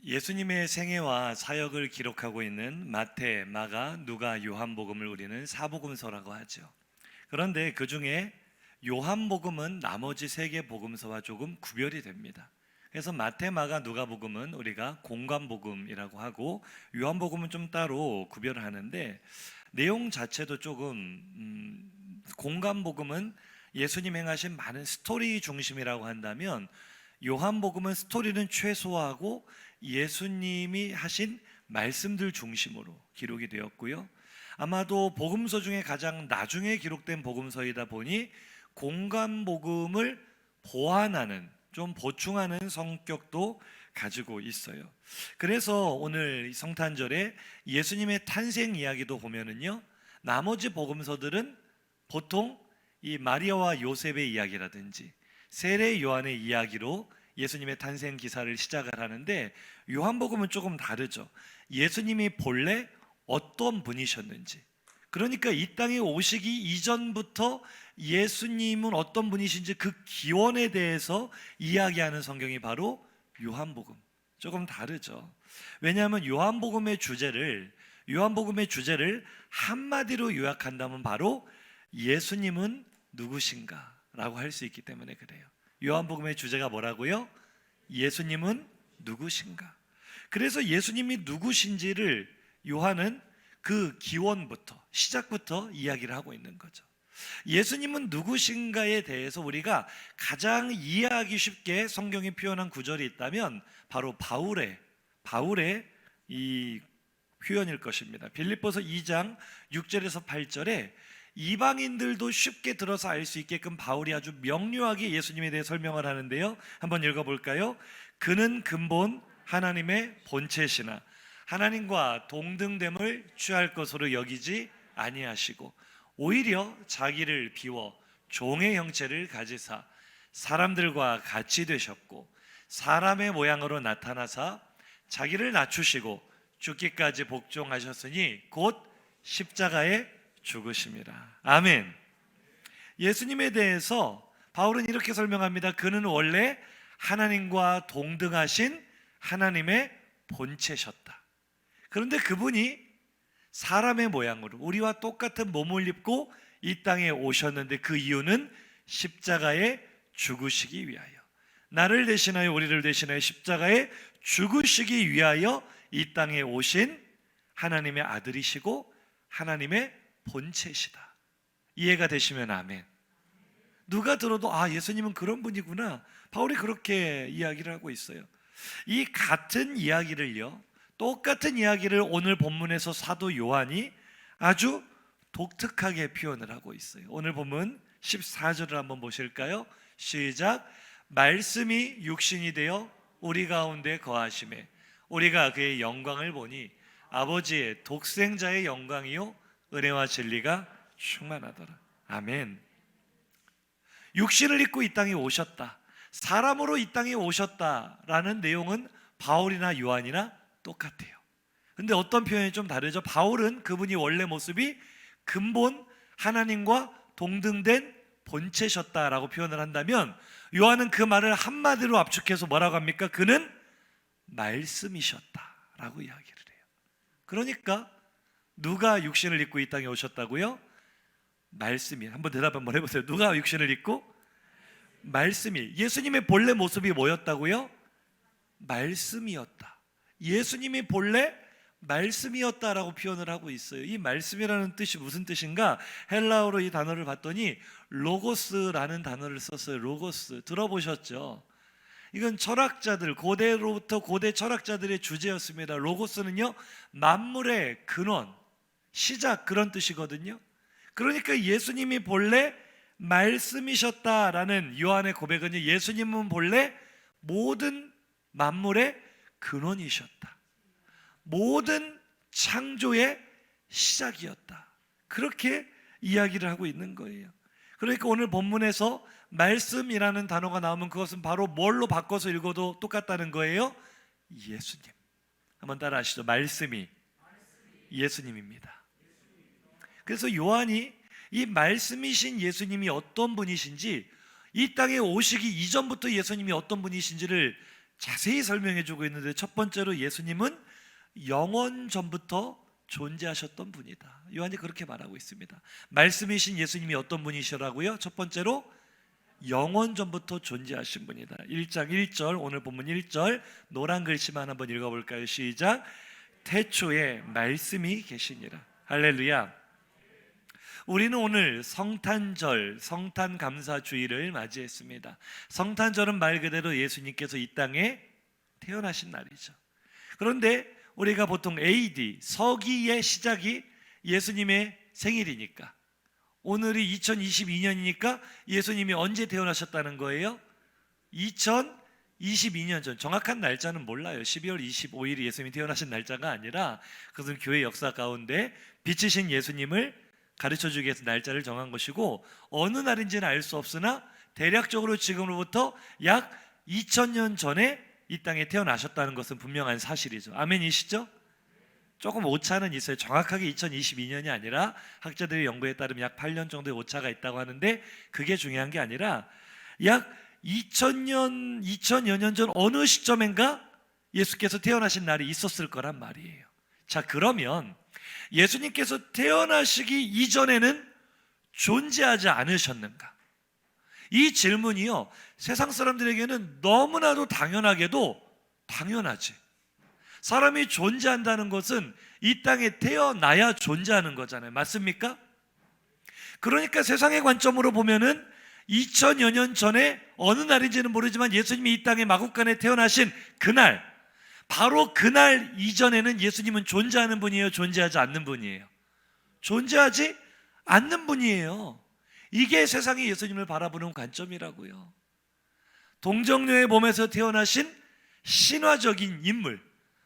예수님의 생애와 사역을 기록하고 있는 마태, 마가, 누가, 요한복음을 우리는 사복음서라고 하죠. 그런데 그 중에 요한복음은 나머지 세 개 복음서와 조금 구별이 됩니다. 그래서 마태, 마가, 누가복음은 우리가 공관복음이라고 하고, 요한복음은 좀 따로 구별을 하는데, 내용 자체도 조금 공관복음은 예수님 행하신 많은 스토리 중심이라고 한다면, 요한복음은 스토리는 최소화하고 예수님이 하신 말씀들 중심으로 기록이 되었고요. 아마도 복음서 중에 가장 나중에 기록된 복음서이다 보니 공관복음을 보완하는, 좀 보충하는 성격도 가지고 있어요. 그래서 오늘 성탄절에 예수님의 탄생 이야기도 보면은요, 나머지 복음서들은 보통 이 마리아와 요셉의 이야기라든지 세례 요한의 이야기로 예수님의 탄생 기사를 시작을 하는데, 요한복음은 조금 다르죠. 예수님이 본래 어떤 분이셨는지, 그러니까 이 땅에 오시기 이전부터 예수님은 어떤 분이신지 그 기원에 대해서 이야기하는 성경이 바로 요한복음. 조금 다르죠. 왜냐하면 요한복음의 주제를 한마디로 요약한다면 바로 예수님은 누구신가 라고 할 수 있기 때문에 그래요. 요한복음의 주제가 뭐라고요? 예수님은 누구신가. 그래서 예수님이 누구신지를 요한은 그 기원부터, 시작부터 이야기를 하고 있는 거죠. 예수님은 누구신가에 대해서 우리가 가장 이해하기 쉽게 성경이 표현한 구절이 있다면 바로 바울의 이 표현일 것입니다. 빌립보서 2장 6절에서 8절에 이방인들도 쉽게 들어서 알 수 있게끔 바울이 아주 명료하게 예수님에 대해 설명을 하는데요, 한번 읽어볼까요? 그는 근본 하나님의 본체시나 하나님과 동등됨을 취할 것으로 여기지 아니하시고 오히려 자기를 비워 종의 형체를 가지사 사람들과 같이 되셨고 사람의 모양으로 나타나사 자기를 낮추시고 죽기까지 복종하셨으니 곧 십자가에 죽으심이라. 아멘. 예수님에 대해서 바울은 이렇게 설명합니다. 그는 원래 하나님과 동등하신 하나님의 본체셨다. 그런데 그분이 사람의 모양으로 우리와 똑같은 몸을 입고 이 땅에 오셨는데, 그 이유는 십자가에 죽으시기 위하여, 나를 대신하여 우리를 대신하여 십자가에 죽으시기 위하여 이 땅에 오신 하나님의 아들이시고 하나님의 본체시다. 이해가 되시면 아멘. 누가 들어도 예수님은 그런 분이구나, 바울이 그렇게 이야기를 하고 있어요. 이 같은 이야기를요, 똑같은 이야기를 오늘 본문에서 사도 요한이 아주 독특하게 표현을 하고 있어요. 오늘 본문 14절을 한번 보실까요? 시작. 말씀이 육신이 되어 우리 가운데 거하심에 우리가 그의 영광을 보니 아버지의 독생자의 영광이요 은혜와 진리가 충만하더라. 아멘. 육신을 입고 이 땅에 오셨다, 사람으로 이 땅에 오셨다라는 내용은 바울이나 요한이나 똑같아요. 근데 어떤 표현이 좀 다르죠? 바울은 그분이 원래 모습이 근본 하나님과 동등된 본체셨다라고 표현을 한다면, 요한은 그 말을 한마디로 압축해서 뭐라고 합니까? 그는 말씀이셨다라고 이야기를 해요. 그러니까 누가 육신을 입고 이 땅에 오셨다고요? 말씀이. 한번 대답 한번 해보세요. 누가 육신을 입고? 말씀이. 예수님의 본래 모습이 뭐였다고요? 말씀이었다. 예수님이 본래 말씀이었다라고 표현을 하고 있어요. 이 말씀이라는 뜻이 무슨 뜻인가? 헬라어로 이 단어를 봤더니 로고스라는 단어를 썼어요. 로고스. 들어보셨죠? 이건 철학자들, 고대로부터 고대 철학자들의 주제였습니다. 로고스는요, 만물의 근원, 시작, 그런 뜻이거든요. 그러니까 예수님이 본래 말씀이셨다라는 요한의 고백은요, 예수님은 본래 모든 만물의 근원이셨다, 모든 창조의 시작이었다, 그렇게 이야기를 하고 있는 거예요. 그러니까 오늘 본문에서 말씀이라는 단어가 나오면 그것은 바로 뭘로 바꿔서 읽어도 똑같다는 거예요? 예수님. 한번 따라 하시죠. 말씀이 예수님입니다. 그래서 요한이 이 말씀이신 예수님이 어떤 분이신지, 이 땅에 오시기 이전부터 예수님이 어떤 분이신지를 자세히 설명해 주고 있는데, 첫 번째로 예수님은 영원 전부터 존재하셨던 분이다. 요한이 그렇게 말하고 있습니다. 말씀이신 예수님이 어떤 분이시라고요? 첫 번째로 영원 전부터 존재하신 분이다. 1장 1절, 오늘 본문 1절 노란 글씨만 한번 읽어볼까요? 시작. 태초에 말씀이 계시니라. 할렐루야. 우리는 오늘 성탄절, 성탄감사주의를 맞이했습니다. 성탄절은 말 그대로 예수님께서 이 땅에 태어나신 날이죠. 그런데 우리가 보통 AD, 서기의 시작이 예수님의 생일이니까, 오늘이 2022년이니까 예수님이 언제 태어나셨다는 거예요? 2022년 전, 정확한 날짜는 몰라요. 12월 25일이 예수님이 태어나신 날짜가 아니라, 그것은 교회 역사 가운데 빛이신 예수님을 가르쳐주기 위해서 날짜를 정한 것이고, 어느 날인지는 알 수 없으나 대략적으로 지금으로부터 약 2000년 전에 이 땅에 태어나셨다는 것은 분명한 사실이죠. 아멘이시죠? 조금 오차는 있어요. 정확하게 2022년이 아니라 학자들의 연구에 따르면 약 8년 정도의 오차가 있다고 하는데, 그게 중요한 게 아니라 약 2000여 년 전 어느 시점인가 예수께서 태어나신 날이 있었을 거란 말이에요. 자, 그러면 예수님께서 태어나시기 이전에는 존재하지 않으셨는가? 이 질문이요, 세상 사람들에게는 너무나도 당연하게도 당연하지. 사람이 존재한다는 것은 이 땅에 태어나야 존재하는 거잖아요. 맞습니까? 그러니까 세상의 관점으로 보면은 2000여 년 전에 어느 날인지는 모르지만 예수님이 이 땅에 마국간에 태어나신 그날, 바로 그날 이전에는 예수님은 존재하는 분이에요? 존재하지 않는 분이에요? 존재하지 않는 분이에요. 이게 세상이 예수님을 바라보는 관점이라고요. 동정녀의 몸에서 태어나신 신화적인 인물,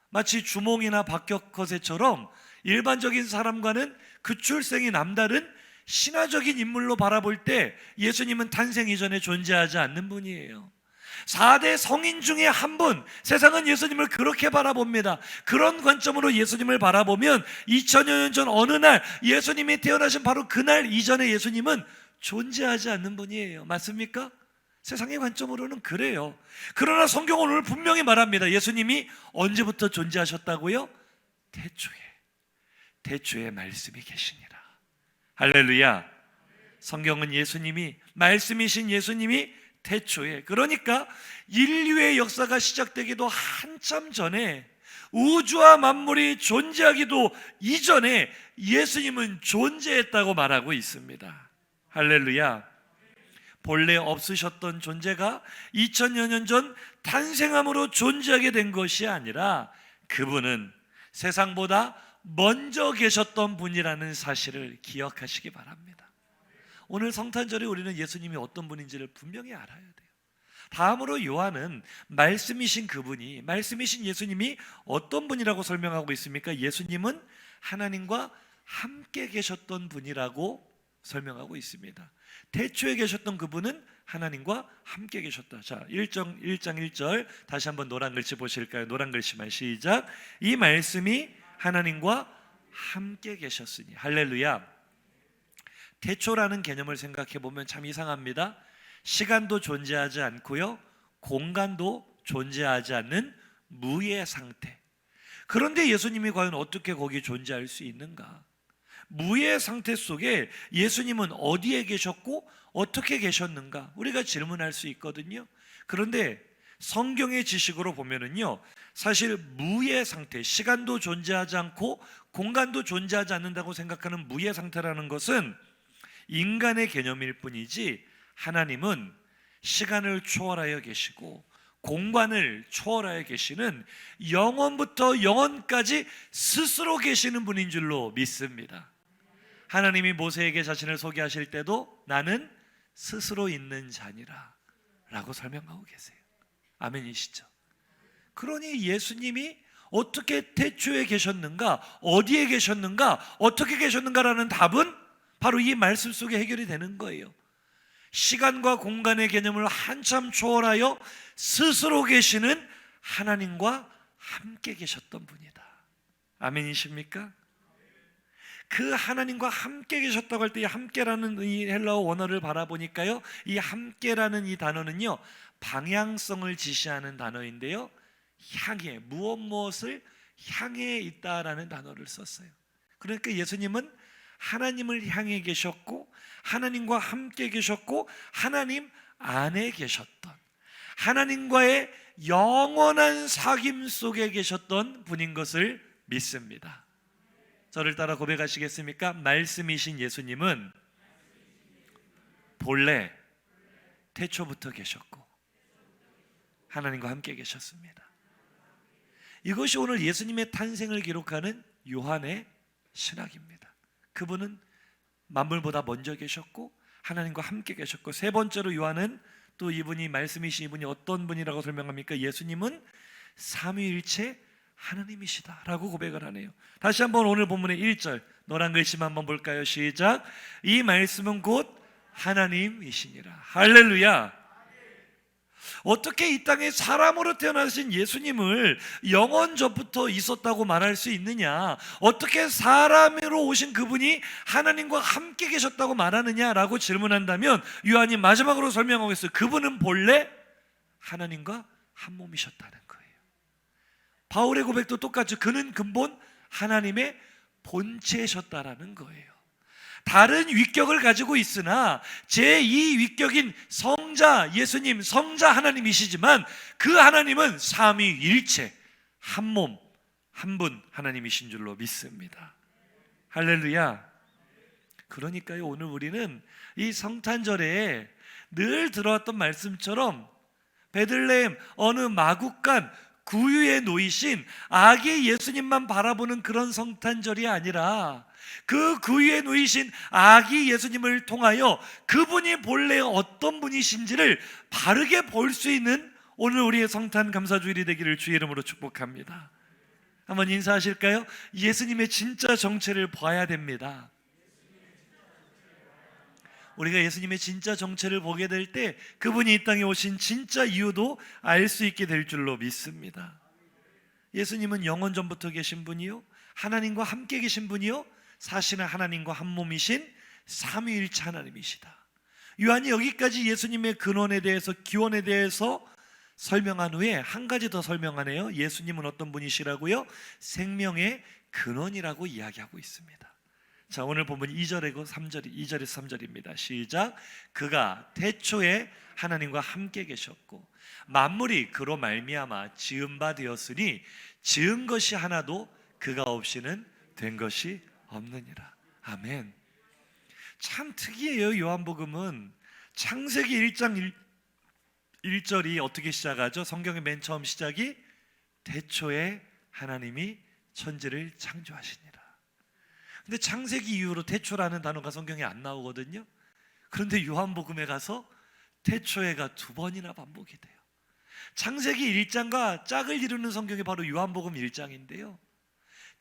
마치 주몽이나 박격허세처럼 일반적인 사람과는 그 출생이 남다른 신화적인 인물로 바라볼 때 예수님은 탄생 이전에 존재하지 않는 분이에요. 4대 성인 중에 한 분, 세상은 예수님을 그렇게 바라봅니다. 그런 관점으로 예수님을 바라보면 2000여 년 전 어느 날 예수님이 태어나신 바로 그날 이전에 예수님은 존재하지 않는 분이에요. 맞습니까? 세상의 관점으로는 그래요. 그러나 성경은 오늘 분명히 말합니다. 예수님이 언제부터 존재하셨다고요? 태초에 말씀이 계시니라. 할렐루야. 성경은 예수님이, 말씀이신 예수님이 태초에, 그러니까 인류의 역사가 시작되기도 한참 전에, 우주와 만물이 존재하기도 이전에 예수님은 존재했다고 말하고 있습니다. 할렐루야. 본래 없으셨던 존재가 2000여 년 전 탄생함으로 존재하게 된 것이 아니라, 그분은 세상보다 먼저 계셨던 분이라는 사실을 기억하시기 바랍니다. 오늘 성탄절에 우리는 예수님이 어떤 분인지를 분명히 알아야 돼요. 다음으로 요한은 말씀이신 그분이, 말씀이신 예수님이 어떤 분이라고 설명하고 있습니까? 예수님은 하나님과 함께 계셨던 분이라고 설명하고 있습니다. 태초에 계셨던 그분은 하나님과 함께 계셨다. 자, 1장 1절 다시 한번 노란 글씨 보실까요? 노란 글씨만 시작. 이 말씀이 하나님과 함께 계셨으니. 할렐루야. 태초라는 개념을 생각해 보면 참 이상합니다. 시간도 존재하지 않고요, 공간도 존재하지 않는 무의 상태. 그런데 예수님이 과연 어떻게 거기 존재할 수 있는가? 무의 상태 속에 예수님은 어디에 계셨고 어떻게 계셨는가? 우리가 질문할 수 있거든요. 그런데 성경의 지식으로 보면은요, 사실 무의 상태, 시간도 존재하지 않고 공간도 존재하지 않는다고 생각하는 무의 상태라는 것은 인간의 개념일 뿐이지, 하나님은 시간을 초월하여 계시고 공간을 초월하여 계시는 영원부터 영원까지 스스로 계시는 분인 줄로 믿습니다. 하나님이 모세에게 자신을 소개하실 때도 나는 스스로 있는 자니라 라고 설명하고 계세요. 아멘이시죠? 그러니 예수님이 어떻게 태초에 계셨는가, 어디에 계셨는가, 어떻게 계셨는가라는 답은 바로 이 말씀 속에 해결이 되는 거예요. 시간과 공간의 개념을 한참 초월하여 스스로 계시는 하나님과 함께 계셨던 분이다. 아멘이십니까? 그 하나님과 함께 계셨다고 할 때 이 함께라는 이 헬라어 원어를 바라보니까요, 이 함께라는 이 단어는요, 방향성을 지시하는 단어인데요, 향해, 무엇을 향해 있다라는 단어를 썼어요. 그러니까 예수님은 하나님을 향해 계셨고, 하나님과 함께 계셨고, 하나님 안에 계셨던, 하나님과의 영원한 사귐 속에 계셨던 분인 것을 믿습니다. 저를 따라 고백하시겠습니까? 말씀이신 예수님은 본래 태초부터 계셨고 하나님과 함께 계셨습니다. 이것이 오늘 예수님의 탄생을 기록하는 요한의 신학입니다. 그분은 만물보다 먼저 계셨고 하나님과 함께 계셨고, 세 번째로 요한은 또 이분이, 말씀이신 이분이 어떤 분이라고 설명합니까? 예수님은 삼위일체 하나님이시다라고 고백을 하네요. 다시 한번 오늘 본문의 1절 노란 글씨만 한번 볼까요? 시작. 이 말씀은 곧 하나님이시니라. 할렐루야. 어떻게 이 땅에 사람으로 태어나신 예수님을 영원 전부터 있었다고 말할 수 있느냐? 어떻게 사람으로 오신 그분이 하나님과 함께 계셨다고 말하느냐라고 질문한다면 요한이 마지막으로 설명하고 있어요. 그분은 본래 하나님과 한 몸이셨다는 거예요. 바울의 고백도 똑같죠. 그는 근본 하나님의 본체셨다라는 거예요. 다른 위격을 가지고 있으나 제2 위격인 성자 예수님, 성자 하나님이시지만 그 하나님은 삼위일체, 한 몸, 한 분 하나님이신 줄로 믿습니다. 할렐루야. 그러니까요, 오늘 우리는 이 성탄절에 늘 들어왔던 말씀처럼 베들레헴 어느 마국간 구유에 놓이신 아기 예수님만 바라보는 그런 성탄절이 아니라 그 구유에 놓이신 아기 예수님을 통하여 그분이 본래 어떤 분이신지를 바르게 볼 수 있는 오늘 우리의 성탄 감사주일이 되기를 주의 이름으로 축복합니다. 한번 인사하실까요? 예수님의 진짜 정체를 봐야 됩니다. 우리가 예수님의 진짜 정체를 보게 될 때 그분이 이 땅에 오신 진짜 이유도 알 수 있게 될 줄로 믿습니다. 예수님은 영원 전부터 계신 분이요, 하나님과 함께 계신 분이요, 사실은 하나님과 한 몸이신 삼위일체 하나님이시다. 요한이 여기까지 예수님의 근원에 대해서, 기원에 대해서 설명한 후에 한 가지 더 설명하네요. 예수님은 어떤 분이시라고요? 생명의 근원이라고 이야기하고 있습니다. 자, 오늘 본문 2절에서 3절입니다. 시작. 그가 태초에 하나님과 함께 계셨고 만물이 그로 말미암아 지은 바 되었으니 지은 것이 하나도 그가 없이는 된 것이 없느니라. 아멘. 참 특이해요. 요한복음은 창세기 1장 1절이 어떻게 시작하죠? 성경의 맨 처음 시작이 태초에 하나님이 천지를 창조하시니라. 근데 창세기 이후로 태초라는 단어가 성경에 안 나오거든요. 그런데 요한복음에 가서 태초에가 2번이나 반복이 돼요. 창세기 1장과 짝을 이루는 성경이 바로 요한복음 1장인데요.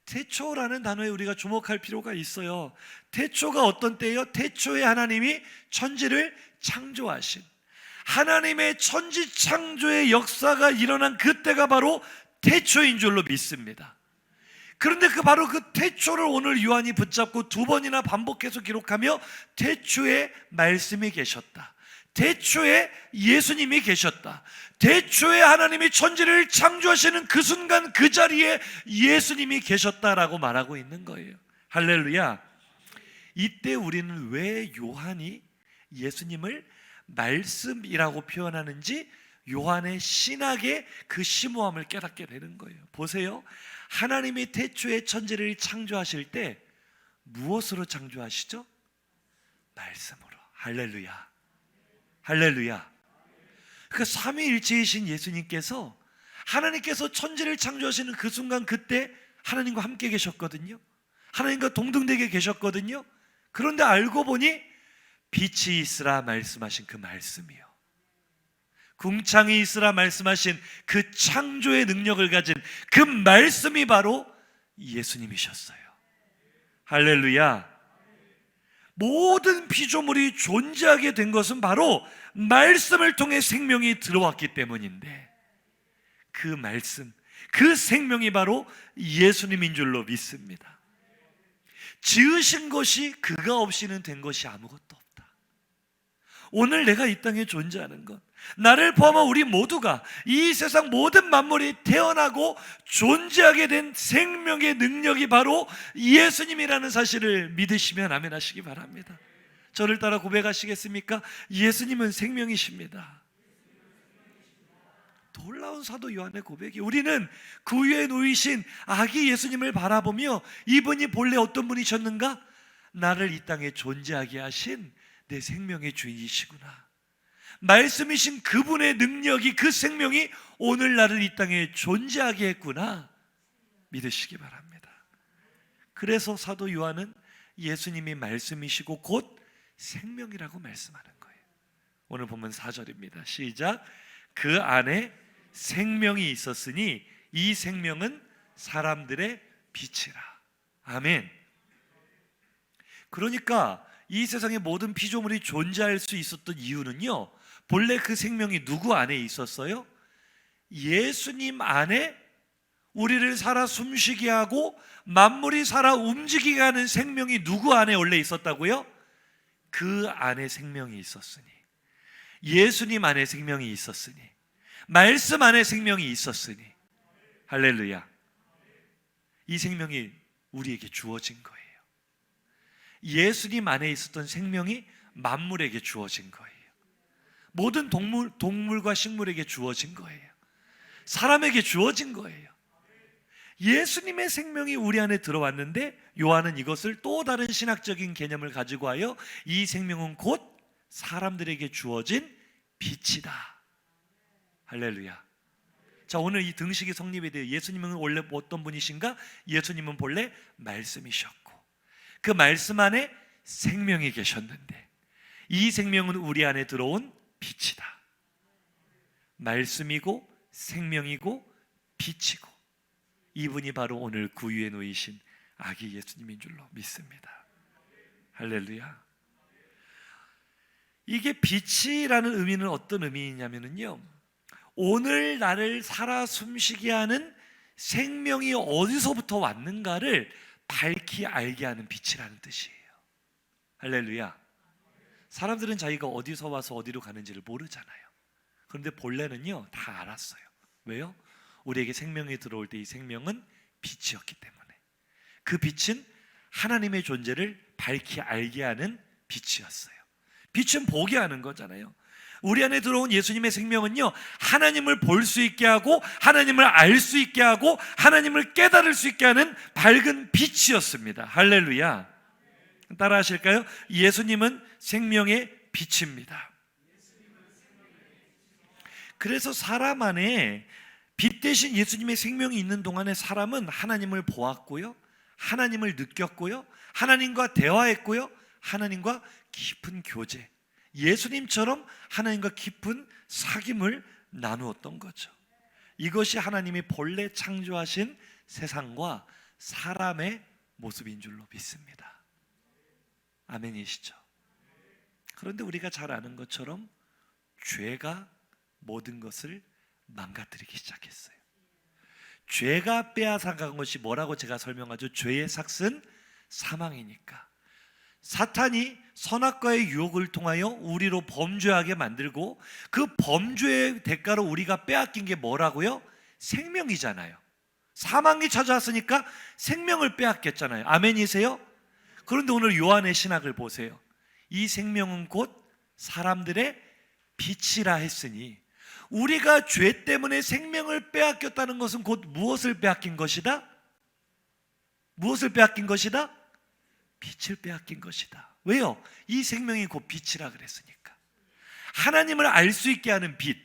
태초라는 단어에 우리가 주목할 필요가 있어요. 태초가 어떤 때예요? 태초에 하나님이 천지를 창조하신, 하나님의 천지 창조의 역사가 일어난 그때가 바로 태초인 줄로 믿습니다. 그런데 바로 그 태초를 오늘 요한이 붙잡고 2번이나 반복해서 기록하며 태초에 말씀이 계셨다, 태초에 예수님이 계셨다, 태초에 하나님이 천지를 창조하시는 그 순간 그 자리에 예수님이 계셨다라고 말하고 있는 거예요. 할렐루야. 이때 우리는 왜 요한이 예수님을 말씀이라고 표현하는지 요한의 신학의 그 심오함을 깨닫게 되는 거예요. 보세요. 하나님이 태초에 천지를 창조하실 때 무엇으로 창조하시죠? 말씀으로. 할렐루야. 할렐루야. 그 삼위일체이신 예수님께서, 하나님께서 천지를 창조하시는 그 순간 그때 하나님과 함께 계셨거든요. 하나님과 동등되게 계셨거든요. 그런데 알고 보니 빛이 있으라 말씀하신 그 말씀이요, 궁창이 있으라 말씀하신 그 창조의 능력을 가진 그 말씀이 바로 예수님이셨어요. 할렐루야. 모든 피조물이 존재하게 된 것은 바로 말씀을 통해 생명이 들어왔기 때문인데, 그 말씀, 그 생명이 바로 예수님인 줄로 믿습니다. 지으신 것이 그가 없이는 된 것이 아무것도 없다. 오늘 내가 이 땅에 존재하는 것, 나를 포함한 우리 모두가 이 세상 모든 만물이 태어나고 존재하게 된 생명의 능력이 바로 예수님이라는 사실을 믿으시면 아멘 하시기 바랍니다. 저를 따라 고백하시겠습니까? 예수님은 생명이십니다. 놀라운 사도 요한의 고백이, 우리는 그 위에 놓이신 아기 예수님을 바라보며 이분이 본래 어떤 분이셨는가? 나를 이 땅에 존재하게 하신 내 생명의 주인이시구나. 말씀이신 그분의 능력이, 그 생명이 오늘 나를 이 땅에 존재하게 했구나 믿으시기 바랍니다. 그래서 사도 요한은 예수님이 말씀이시고 곧 생명이라고 말씀하는 거예요. 오늘 보면 4절입니다. 시작. 그 안에 생명이 있었으니 이 생명은 사람들의 빛이라. 아멘. 그러니까 이 세상의 모든 피조물이 존재할 수 있었던 이유는요, 본래 그 생명이 누구 안에 있었어요? 예수님 안에 우리를 살아 숨쉬게 하고 만물이 살아 움직이게 하는 생명이 누구 안에 원래 있었다고요? 그 안에 생명이 있었으니, 예수님 안에 생명이 있었으니, 말씀 안에 생명이 있었으니, 할렐루야. 이 생명이 우리에게 주어진 거예요. 예수님 안에 있었던 생명이 만물에게 주어진 거예요. 모든 동물과 식물에게 주어진 거예요. 사람에게 주어진 거예요. 예수님의 생명이 우리 안에 들어왔는데 요한은 이것을 또 다른 신학적인 개념을 가지고 하여 이 생명은 곧 사람들에게 주어진 빛이다. 할렐루야. 자, 오늘 이 등식의 성립에 대해 예수님은 원래 어떤 분이신가? 예수님은 본래 말씀이셨고 그 말씀 안에 생명이 계셨는데 이 생명은 우리 안에 들어온 빛이다. 말씀이고 생명이고 빛이고 이분이 바로 오늘 구유에 놓이신 아기 예수님인 줄로 믿습니다. 할렐루야. 이게 빛이라는 의미는 어떤 의미냐면요, 오늘 나를 살아 숨쉬게 하는 생명이 어디서부터 왔는가를 밝히 알게 하는 빛이라는 뜻이에요. 할렐루야. 사람들은 자기가 어디서 와서 어디로 가는지를 모르잖아요. 그런데 본래는요 다 알았어요. 왜요? 우리에게 생명이 들어올 때 이 생명은 빛이었기 때문에. 그 빛은 하나님의 존재를 밝히 알게 하는 빛이었어요. 빛은 보게 하는 거잖아요. 우리 안에 들어온 예수님의 생명은요, 하나님을 볼 수 있게 하고 하나님을 알 수 있게 하고 하나님을 깨달을 수 있게 하는 밝은 빛이었습니다. 할렐루야. 따라 하실까요? 예수님은 생명의 빛입니다. 그래서 사람 안에 빛 대신 예수님의 생명이 있는 동안에 사람은 하나님을 보았고요, 하나님을 느꼈고요, 하나님과 대화했고요, 하나님과 깊은 교제, 예수님처럼 하나님과 깊은 사귐을 나누었던 거죠. 이것이 하나님이 본래 창조하신 세상과 사람의 모습인 줄로 믿습니다. 아멘이시죠? 그런데 우리가 잘 아는 것처럼 죄가 모든 것을 망가뜨리기 시작했어요. 죄가 빼앗아간 것이 뭐라고 제가 설명하죠? 죄의 삭은 사망이니까. 사탄이 선악과의 유혹을 통하여 우리로 범죄하게 만들고 그 범죄의 대가로 우리가 빼앗긴 게 뭐라고요? 생명이잖아요. 사망이 찾아왔으니까 생명을 빼앗겼잖아요. 아멘이세요? 그런데 오늘 요한의 신학을 보세요. 이 생명은 곧 사람들의 빛이라 했으니 우리가 죄 때문에 생명을 빼앗겼다는 것은 곧 무엇을 빼앗긴 것이다? 무엇을 빼앗긴 것이다? 빛을 빼앗긴 것이다. 왜요? 이 생명이 곧 빛이라 그랬으니까. 하나님을 알 수 있게 하는 빛,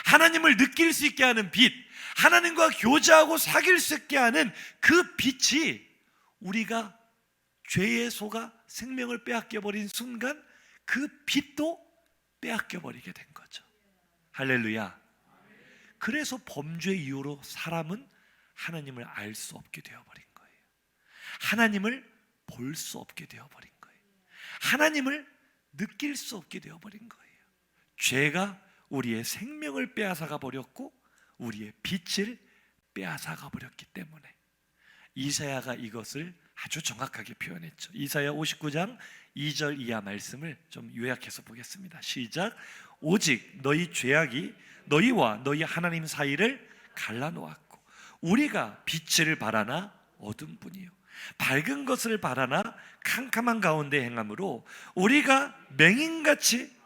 하나님을 느낄 수 있게 하는 빛, 하나님과 교제하고 사귈 수 있게 하는 그 빛이 우리가 죄에 속아 생명을 빼앗겨버린 순간 그 빛도 빼앗겨버리게 된 거죠. 할렐루야. 그래서 범죄 이후로 사람은 하나님을 알 수 없게 되어버린 거예요. 하나님을 볼 수 없게 되어버린 거예요. 하나님을 느낄 수 없게 되어버린 거예요. 죄가 우리의 생명을 빼앗아가 버렸고 우리의 빛을 빼앗아가 버렸기 때문에 이사야가 이것을 아주 정확하게 표현했죠. 이사야 59장 2절 이하 말씀을 좀 요약해서 보겠습니다. 시작. 오직 너희 죄악이 너희와 너희 하나님 사이를 갈라놓았고 우리가 빛을 바라나 어둠뿐이요 밝은 것을 바라나 캄캄한 가운데 행함으로 우리가 맹인같이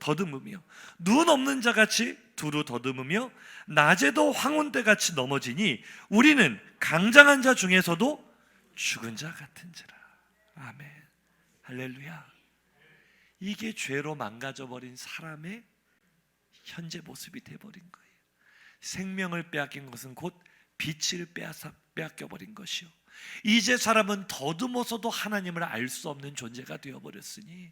더듬으며 눈 없는 자같이 두루 더듬으며 낮에도 황혼때같이 넘어지니 우리는 강장한 자 중에서도 죽은 자 같은지라. 아멘. 할렐루야. 이게 죄로 망가져버린 사람의 현재 모습이 돼버린 거예요. 생명을 빼앗긴 것은 곧 빛을 빼앗겨버린 것이요 이제 사람은 더듬어서도 하나님을 알 수 없는 존재가 되어버렸으니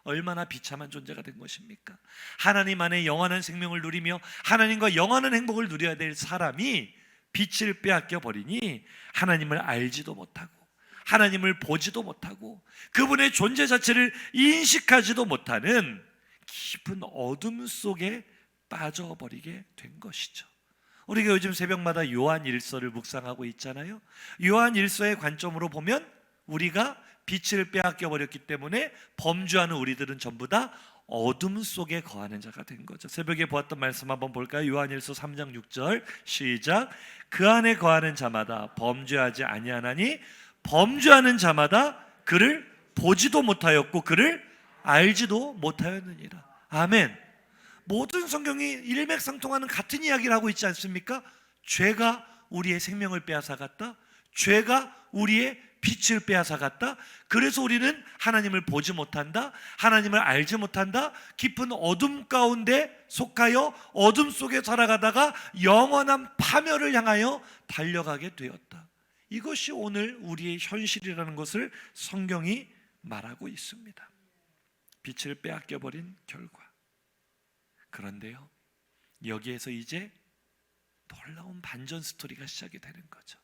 얼마나 비참한 존재가 된 것입니까? 하나님 안에 영원한 생명을 누리며 하나님과 영원한 행복을 누려야 될 사람이 빛을 빼앗겨 버리니 하나님을 알지도 못하고 하나님을 보지도 못하고 그분의 존재 자체를 인식하지도 못하는 깊은 어둠 속에 빠져버리게 된 것이죠. 우리가 요즘 새벽마다 요한 일서를 묵상하고 있잖아요. 요한 일서의 관점으로 보면 우리가 빛을 빼앗겨 버렸기 때문에 범죄하는 우리들은 전부 다 어둠 속에 거하는 자가 된 거죠. 새벽에 보았던 말씀 한번 볼까요? 요한일서 3장 6절 시작. 그 안에 거하는 자마다 범죄하지 아니하나니 범죄하는 자마다 그를 보지도 못하였고 그를 알지도 못하였느니라. 아멘. 모든 성경이 일맥상통하는 같은 이야기를 하고 있지 않습니까? 죄가 우리의 생명을 빼앗아갔다. 죄가 우리의 빛을 빼앗아갔다. 그래서 우리는 하나님을 보지 못한다. 하나님을 알지 못한다. 깊은 어둠 가운데 속하여 어둠 속에 살아가다가 영원한 파멸을 향하여 달려가게 되었다. 이것이 오늘 우리의 현실이라는 것을 성경이 말하고 있습니다. 빛을 빼앗겨버린 결과. 그런데요, 여기에서 이제 놀라운 반전 스토리가 시작이 되는 거죠.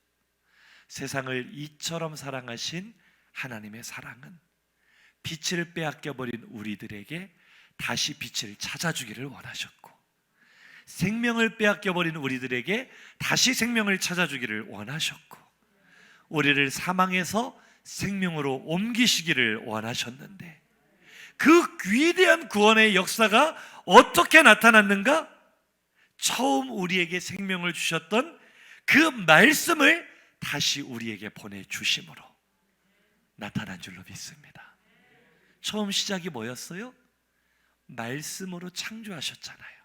세상을 이처럼 사랑하신 하나님의 사랑은 빛을 빼앗겨버린 우리들에게 다시 빛을 찾아주기를 원하셨고 생명을 빼앗겨버린 우리들에게 다시 생명을 찾아주기를 원하셨고 우리를 사망에서 생명으로 옮기시기를 원하셨는데 그 위대한 구원의 역사가 어떻게 나타났는가? 처음 우리에게 생명을 주셨던 그 말씀을 다시 우리에게 보내주심으로 나타난 줄로 믿습니다. 처음 시작이 뭐였어요? 말씀으로 창조하셨잖아요.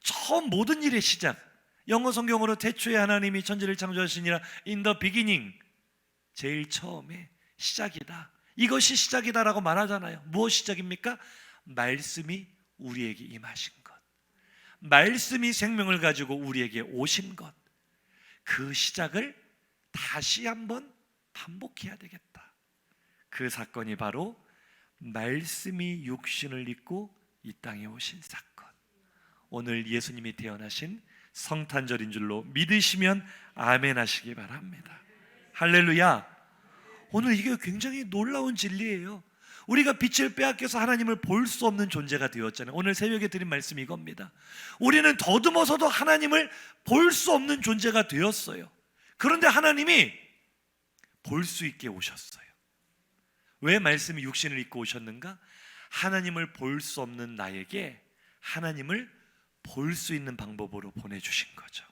처음 모든 일의 시작, 영어 성경으로 태초에 하나님이 천지를 창조하시니라 in the beginning, 제일 처음에 시작이다, 이것이 시작이다라고 말하잖아요. 무엇 시작입니까? 말씀이 우리에게 임하신 것, 말씀이 생명을 가지고 우리에게 오신 것, 그 시작을 다시 한번 반복해야 되겠다. 그 사건이 바로 말씀이 육신을 입고 이 땅에 오신 사건, 오늘 예수님이 태어나신 성탄절인 줄로 믿으시면 아멘 하시기 바랍니다. 할렐루야. 오늘 이게 굉장히 놀라운 진리예요. 우리가 빛을 빼앗겨서 하나님을 볼 수 없는 존재가 되었잖아요. 오늘 새벽에 드린 말씀이 이겁니다. 우리는 더듬어서도 하나님을 볼 수 없는 존재가 되었어요. 그런데 하나님이 볼 수 있게 오셨어요. 왜 말씀이 육신을 입고 오셨는가? 하나님을 볼 수 없는 나에게 하나님을 볼 수 있는 방법으로 보내주신 거죠.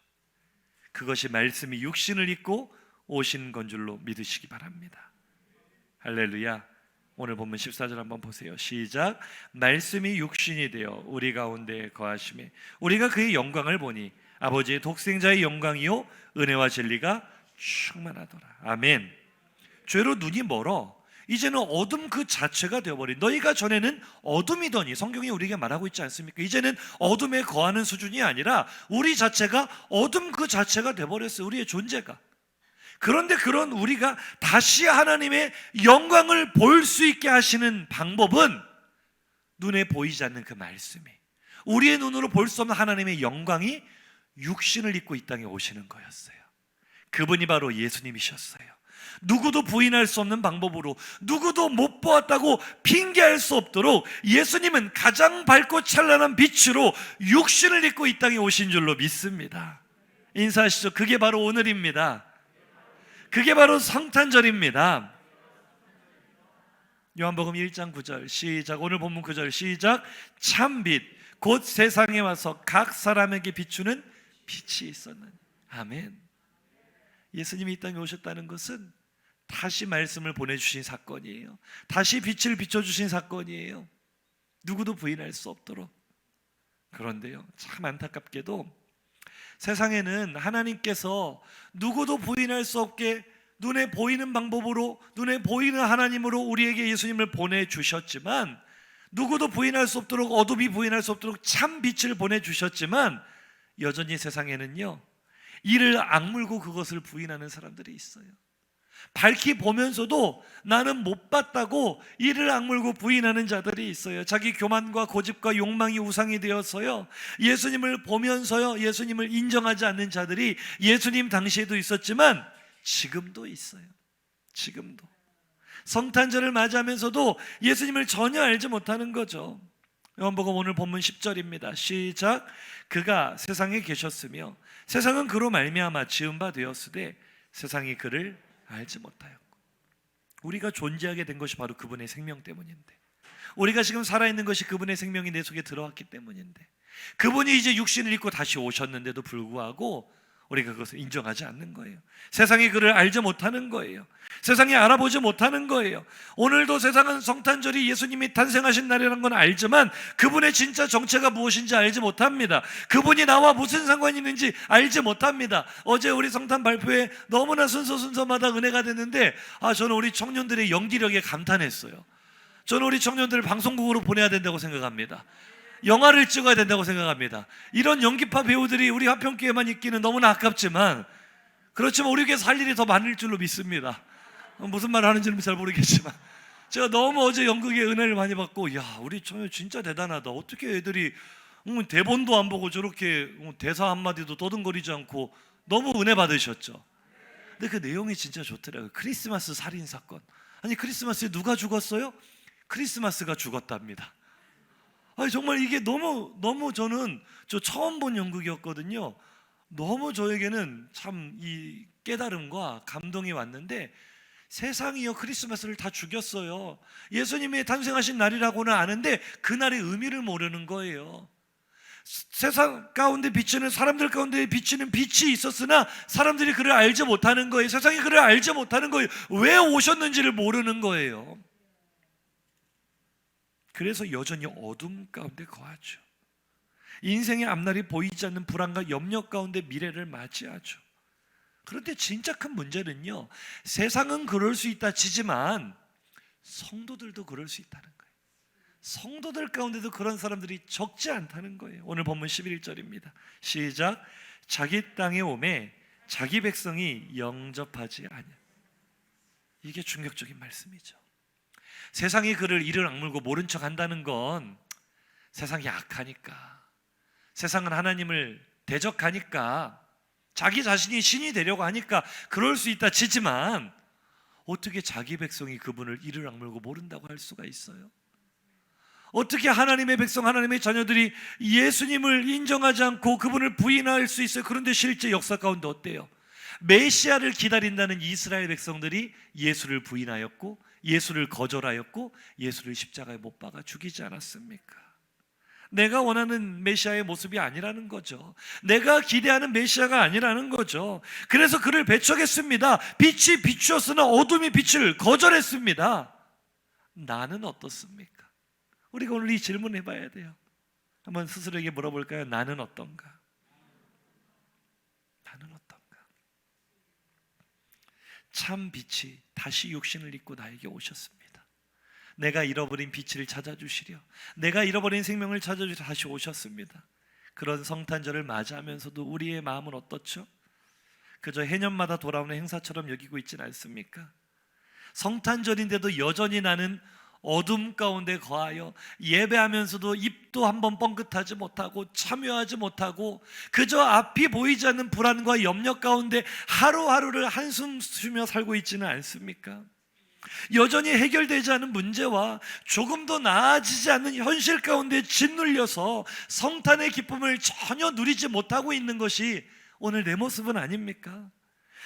그것이 말씀이 육신을 입고 오신 건 줄로 믿으시기 바랍니다. 할렐루야. 오늘 본문 14절 한번 보세요. 시작. 말씀이 육신이 되어 우리 가운데 거하심에 우리가 그의 영광을 보니 아버지의 독생자의 영광이요 은혜와 진리가 충만하더라. 아멘. 죄로 눈이 멀어 이제는 어둠 그 자체가 되어버린, 너희가 전에는 어둠이더니, 성경이 우리에게 말하고 있지 않습니까? 이제는 어둠에 거하는 수준이 아니라 우리 자체가 어둠 그 자체가 되어버렸어요. 우리의 존재가. 그런데 그런 우리가 다시 하나님의 영광을 볼 수 있게 하시는 방법은 눈에 보이지 않는 그 말씀이, 우리의 눈으로 볼 수 없는 하나님의 영광이 육신을 입고 이 땅에 오시는 거였어요. 그분이 바로 예수님이셨어요. 누구도 부인할 수 없는 방법으로, 누구도 못 보았다고 핑계할 수 없도록 예수님은 가장 밝고 찬란한 빛으로 육신을 입고 이 땅에 오신 줄로 믿습니다. 인사하시죠. 그게 바로 오늘입니다. 그게 바로 성탄절입니다. 요한복음 1장 9절 시작. 오늘 본문 9절 시작. 참빛 곧 세상에 와서 각 사람에게 비추는 빛이 있었느니. 아멘. 예수님이 이 땅에 오셨다는 것은 다시 말씀을 보내주신 사건이에요. 다시 빛을 비춰주신 사건이에요. 누구도 부인할 수 없도록. 그런데요, 참 안타깝게도 세상에는 하나님께서 누구도 부인할 수 없게 눈에 보이는 방법으로, 눈에 보이는 하나님으로 우리에게 예수님을 보내주셨지만, 누구도 부인할 수 없도록, 어둠이 부인할 수 없도록 참 빛을 보내주셨지만, 여전히 세상에는요, 이를 악물고 그것을 부인하는 사람들이 있어요. 밝히 보면서도 나는 못 봤다고 이를 악물고 부인하는 자들이 있어요. 자기 교만과 고집과 욕망이 우상이 되어서요, 예수님을 보면서요, 예수님을 인정하지 않는 자들이 예수님 당시에도 있었지만 지금도 있어요. 지금도 성탄절을 맞이하면서도 예수님을 전혀 알지 못하는 거죠. 요한복음 오늘 본문 10절입니다. 시작. 그가 세상에 계셨으며 세상은 그로 말미암아 지은 바 되었으되 세상이 그를 알지 못하였고. 우리가 존재하게 된 것이 바로 그분의 생명 때문인데, 우리가 지금 살아있는 것이 그분의 생명이 내 속에 들어왔기 때문인데, 그분이 이제 육신을 입고 다시 오셨는데도 불구하고 우리가 그것을 인정하지 않는 거예요. 세상이 그를 알지 못하는 거예요. 세상이 알아보지 못하는 거예요. 오늘도 세상은 성탄절이 예수님이 탄생하신 날이라는 건 알지만 그분의 진짜 정체가 무엇인지 알지 못합니다. 그분이 나와 무슨 상관이 있는지 알지 못합니다. 어제 우리 성탄 발표에 너무나 순서마다 은혜가 됐는데, 저는 우리 청년들의 연기력에 감탄했어요. 저는 우리 청년들을 방송국으로 보내야 된다고 생각합니다. 영화를 찍어야 된다고 생각합니다. 이런 연기파 배우들이 우리 화평교회만 있기는 너무나 아깝지만, 그렇지만 우리 교회 살 일이 더 많을 줄로 믿습니다. 무슨 말을 하는지는 잘 모르겠지만, 제가 너무 어제 연극의 은혜를 많이 받고, 야, 우리 청년 진짜 대단하다. 어떻게 애들이 대본도 안 보고 저렇게 대사 한마디도 떠듬거리지 않고. 너무 은혜 받으셨죠. 근데 그 내용이 진짜 좋더라고요. 크리스마스 살인사건. 아니, 크리스마스에 누가 죽었어요? 크리스마스가 죽었답니다. 정말 이게 너무 저는 처음 본 연극이었거든요. 너무 저에게는 참 이 깨달음과 감동이 왔는데, 세상이요 크리스마스를 다 죽였어요. 예수님이 탄생하신 날이라고는 아는데 그날의 의미를 모르는 거예요. 세상 가운데 비치는, 사람들 가운데 비치는 빛이 있었으나 사람들이 그를 알지 못하는 거예요. 세상이 그를 알지 못하는 거예요. 왜 오셨는지를 모르는 거예요. 그래서 여전히 어둠 가운데 거하죠. 인생의 앞날이 보이지 않는 불안과 염려 가운데 미래를 맞이하죠. 그런데 진짜 큰 문제는요, 세상은 그럴 수 있다 치지만 성도들도 그럴 수 있다는 거예요. 성도들 가운데도 그런 사람들이 적지 않다는 거예요. 오늘 본문 11절입니다. 시작. 자기 땅에 오매 자기 백성이 영접하지 아니하. 이게 충격적인 말씀이죠. 세상이 그를 이를 악물고 모른 척 한다는 건 세상이 약하니까, 세상은 하나님을 대적하니까, 자기 자신이 신이 되려고 하니까 그럴 수 있다 치지만, 어떻게 자기 백성이 그분을 이를 악물고 모른다고 할 수가 있어요? 어떻게 하나님의 백성, 하나님의 자녀들이 예수님을 인정하지 않고 그분을 부인할 수 있어요? 그런데 실제 역사 가운데 어때요? 메시아를 기다린다는 이스라엘 백성들이 예수를 부인하였고, 예수를 거절하였고, 예수를 십자가에 못 박아 죽이지 않았습니까? 내가 원하는 메시아의 모습이 아니라는 거죠. 내가 기대하는 메시아가 아니라는 거죠. 그래서 그를 배척했습니다. 빛이 비추었으나 어둠이 빛을 거절했습니다. 나는 어떻습니까? 우리가 오늘 이 질문 해봐야 돼요. 한번 스스로에게 물어볼까요? 나는 어떤가? 나는 어떤가? 참 빛이 다시 육신을 입고 나에게 오셨습니다. 내가 잃어버린 빛을 찾아주시려, 내가 잃어버린 생명을 찾아주시려 다시 오셨습니다. 그런 성탄절을 맞이하면서도 우리의 마음은 어떻죠? 그저 해년마다 돌아오는 행사처럼 여기고 있지는 않습니까? 성탄절인데도 여전히 나는 어둠 가운데 거하여 예배하면서도 입도 한번 뻥긋하지 못하고 참여하지 못하고 그저 앞이 보이지 않는 불안과 염려 가운데 하루하루를 한숨 쉬며 살고 있지는 않습니까? 여전히 해결되지 않은 문제와 조금 더 나아지지 않는 현실 가운데 짓눌려서 성탄의 기쁨을 전혀 누리지 못하고 있는 것이 오늘 내 모습은 아닙니까?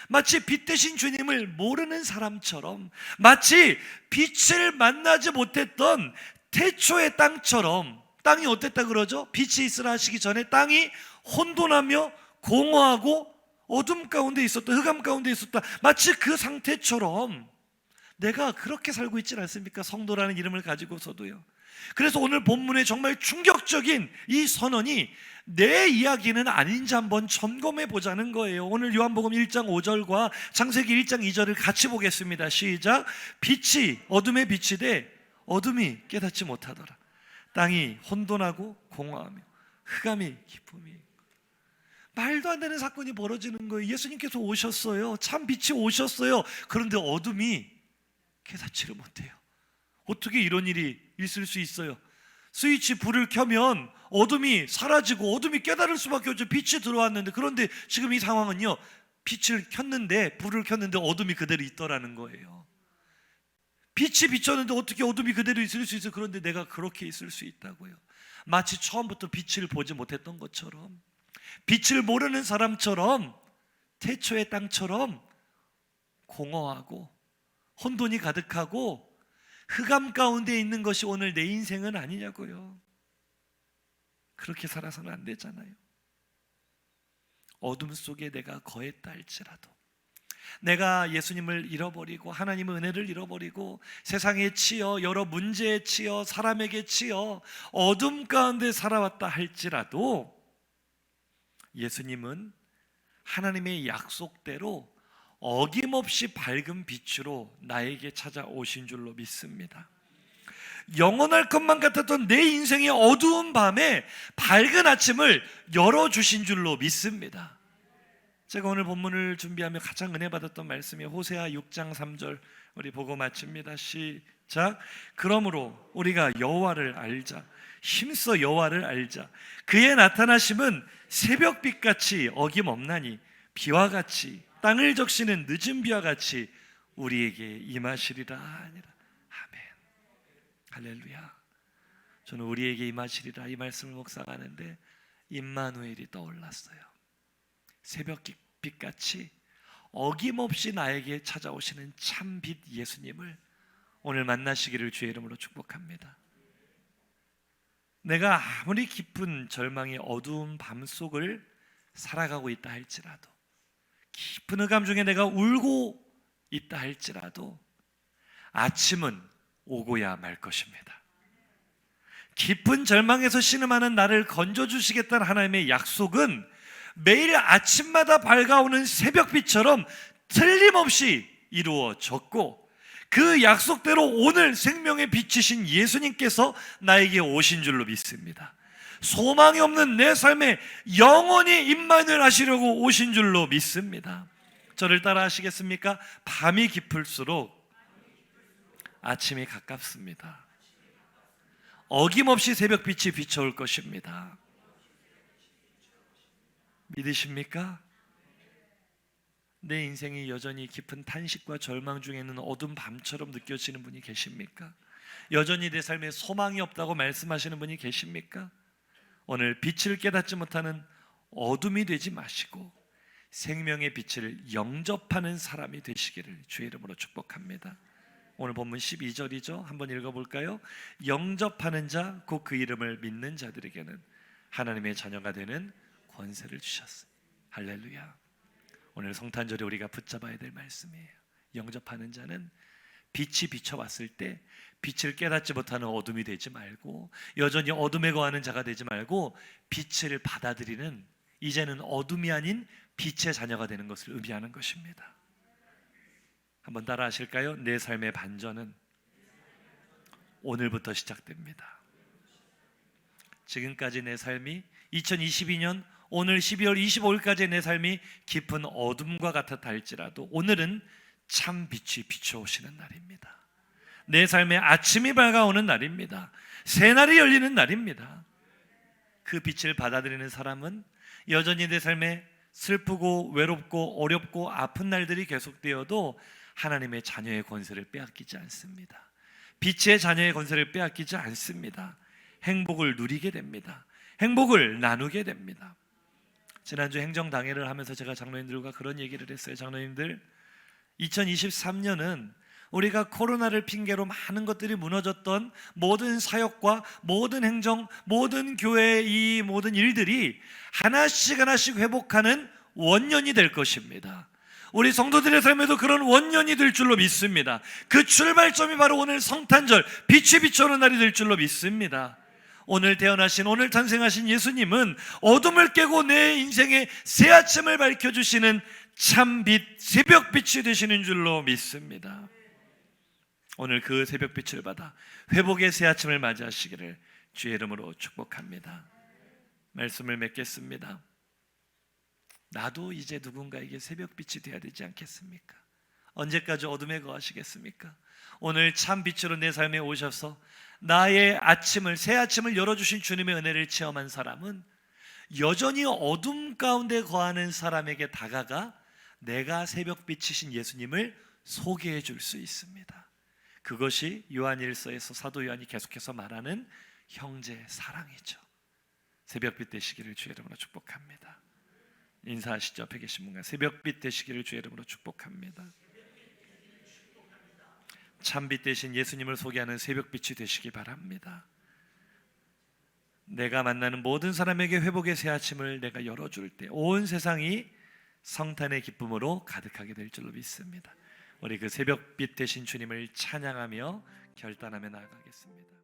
마치 빛 대신 주님을 모르는 사람처럼, 마치 빛을 만나지 못했던 태초의 땅처럼. 땅이 어땠다 그러죠? 빛이 있으라 하시기 전에 땅이 혼돈하며 공허하고 어둠 가운데 있었다, 흑암 가운데 있었다. 마치 그 상태처럼 내가 그렇게 살고 있지 않습니까? 성도라는 이름을 가지고서도요. 그래서 오늘 본문의 정말 충격적인 이 선언이 내 이야기는 아닌지 한번 점검해 보자는 거예요. 오늘 요한복음 1장 5절과 창세기 1장 2절을 같이 보겠습니다. 시작. 빛이 어둠에 빛이 돼 어둠이 깨닫지 못하더라. 땅이 혼돈하고 공허하며 흑암이 깊음이. 말도 안 되는 사건이 벌어지는 거예요. 예수님께서 오셨어요. 참 빛이 오셨어요. 그런데 어둠이 깨닫지를 못해요. 어떻게 이런 일이 있을 수 있어요? 스위치 불을 켜면 어둠이 사라지고 어둠이 깨달을 수밖에 없죠. 빛이 들어왔는데. 그런데 지금 이 상황은요, 빛을 켰는데, 불을 켰는데 어둠이 그대로 있더라는 거예요. 빛이 비쳤는데 어떻게 어둠이 그대로 있을 수 있어요? 그런데 내가 그렇게 있을 수 있다고요. 마치 처음부터 빛을 보지 못했던 것처럼, 빛을 모르는 사람처럼, 태초의 땅처럼 공허하고 혼돈이 가득하고 흑암 가운데 있는 것이 오늘 내 인생은 아니냐고요. 그렇게 살아서는 안 되잖아요. 어둠 속에 내가 거했다 할지라도, 내가 예수님을 잃어버리고 하나님의 은혜를 잃어버리고 세상에 치여 여러 문제에 치여 사람에게 치여 어둠 가운데 살아왔다 할지라도 예수님은 하나님의 약속대로 어김없이 밝은 빛으로 나에게 찾아오신 줄로 믿습니다. 영원할 것만 같았던 내 인생의 어두운 밤에 밝은 아침을 열어주신 줄로 믿습니다. 제가 오늘 본문을 준비하며 가장 은혜 받았던 말씀이 호세아 6장 3절 우리 보고 마칩니다. 시작. 그러므로 우리가 여호와를 알자. 힘써 여호와를 알자. 그의 나타나심은 새벽빛같이 어김없나니 비와 같이 땅을 적시는 늦은 비와 같이 우리에게 임하시리라 하니라. 아멘. 할렐루야. 저는 우리에게 임하시리라 이 말씀을 묵상하는데 임마누엘이 떠올랐어요. 새벽빛같이 어김없이 나에게 찾아오시는 참빛 예수님을 오늘 만나시기를 주의 이름으로 축복합니다. 내가 아무리 깊은 절망의 어두운 밤 속을 살아가고 있다 할지라도, 깊은 흑암 중에 내가 울고 있다 할지라도 아침은 오고야 말 것입니다. 깊은 절망에서 신음하는 나를 건져주시겠다는 하나님의 약속은 매일 아침마다 밝아오는 새벽빛처럼 틀림없이 이루어졌고, 그 약속대로 오늘 생명의 빛이신 예수님께서 나에게 오신 줄로 믿습니다. 소망이 없는 내 삶에 영원히 임만을 하시려고 오신 줄로 믿습니다. 저를 따라 하시겠습니까? 밤이 깊을수록 아침이 가깝습니다. 어김없이 새벽빛이 비춰올 것입니다. 믿으십니까? 내 인생이 여전히 깊은 탄식과 절망 중에 있는 어두운 밤처럼 느껴지는 분이 계십니까? 여전히 내 삶에 소망이 없다고 말씀하시는 분이 계십니까? 오늘 빛을 깨닫지 못하는 어둠이 되지 마시고 생명의 빛을 영접하는 사람이 되시기를 주의 이름으로 축복합니다. 오늘 본문 12절이죠. 한번 읽어볼까요? 영접하는 자, 곧 그 이름을 믿는 자들에게는 하나님의 자녀가 되는 권세를 주셨어요. 할렐루야. 오늘 성탄절에 우리가 붙잡아야 될 말씀이에요. 영접하는 자는 빛이 비춰왔을 때 빛을 깨닫지 못하는 어둠이 되지 말고, 여전히 어둠에 거하는 자가 되지 말고 빛을 받아들이는, 이제는 어둠이 아닌 빛의 자녀가 되는 것을 의미하는 것입니다. 한번 따라 하실까요? 내 삶의 반전은 오늘부터 시작됩니다. 지금까지 내 삶이 2022년 오늘 12월 25일까지 내 삶이 깊은 어둠과 같았다 할지라도 오늘은 참 빛이 비춰오시는 날입니다. 내 삶의 아침이 밝아오는 날입니다. 새날이 열리는 날입니다. 그 빛을 받아들이는 사람은 여전히 내 삶에 슬프고 외롭고 어렵고 아픈 날들이 계속되어도 하나님의 자녀의 권세를 빼앗기지 않습니다. 빛의 자녀의 권세를 빼앗기지 않습니다. 행복을 누리게 됩니다. 행복을 나누게 됩니다. 지난주 행정당회를 하면서 제가 장로님들과 그런 얘기를 했어요. 장로님들, 2023년은 우리가 코로나를 핑계로 많은 것들이 무너졌던 모든 사역과 모든 행정, 모든 교회의 이 모든 일들이 하나씩 하나씩 회복하는 원년이 될 것입니다. 우리 성도들의 삶에도 그런 원년이 될 줄로 믿습니다. 그 출발점이 바로 오늘 성탄절, 빛이 비춰오는 날이 될 줄로 믿습니다. 오늘 태어나신, 오늘 탄생하신 예수님은 어둠을 깨고 내 인생의 새 아침을 밝혀주시는 참빛, 새벽빛이 되시는 줄로 믿습니다. 오늘 그 새벽빛을 받아 회복의 새 아침을 맞이하시기를 주의 이름으로 축복합니다. 말씀을 맺겠습니다. 나도 이제 누군가에게 새벽빛이 되어야 되지 않겠습니까? 언제까지 어둠에 거하시겠습니까? 오늘 참 빛으로 내 삶에 오셔서 나의 아침을, 새 아침을 열어주신 주님의 은혜를 체험한 사람은 여전히 어둠 가운데 거하는 사람에게 다가가 내가 새벽빛이신 예수님을 소개해 줄 수 있습니다. 그것이 요한일서에서 사도 요한이 계속해서 말하는 형제 사랑이죠. 새벽빛 되시기를 주의 이름으로 축복합니다. 인사하시죠. 앞에 계신 분과 새벽빛 되시기를 주의 이름으로 축복합니다. 참빛 되신 예수님을 소개하는 새벽빛이 되시기 바랍니다. 내가 만나는 모든 사람에게 회복의 새 아침을 내가 열어줄 때 온 세상이 성탄의 기쁨으로 가득하게 될 줄로 믿습니다. 우리 그 새벽빛 되신 주님을 찬양하며 결단하며 나아가겠습니다.